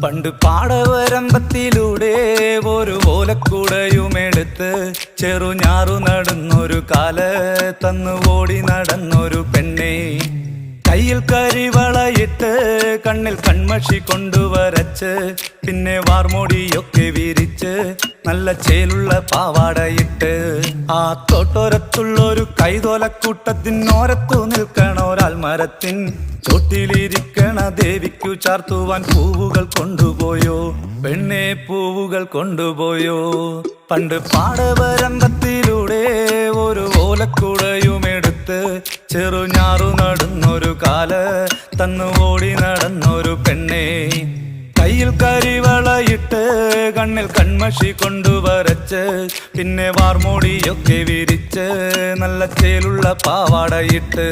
പണ്ട് പാടവരമ്പത്തിലൂടെ ഒരു ഓലക്കുടയുമെടുത്ത് ചെറുഞാറു നടന്നൊരു കാല് തന്നു ഓടി നടന്നൊരു പെണ്ണെ. കയ്യിൽ കരിവളയിട്ട് കണ്ണിൽ കൺമഷി കൊണ്ടുവരച്ച് പിന്നെ വാർമോടിയൊക്കെ വിരിച്ച് നല്ല ചേലുള്ള പാവാടയിട്ട് ആ തോട്ടോരത്തുള്ളൊരു കൈതോലക്കൂട്ടത്തിനോരത്തു നിൽക്കണ ഒരാൾ മരത്തിൻ ചോട്ടിലിരിക്കണ ദേവിക്കു ചാർത്തുവാൻ പൂവുകൾ കൊണ്ടുപോയോ പെണ്ണെ, പൂവുകൾ കൊണ്ടുപോയോ. പണ്ട് പാടവരമ്പത്തിലൂടെ ഒരു ഓലക്കുടയുമെടുത്ത് ചെറുഞാറു നടന്നൊരു കാല് തന്നു ഓടി നടന്നൊരു പെണ്ണെ. കയ്യിൽ കരിവളയിട്ട് കണ്ണിൽ കൺമഷി കൊണ്ടുവരച്ച് പിന്നെ വാർമോടിയൊക്കെ വിരിച്ച് നല്ല ചേലുള്ള പാവാടയിട്ട്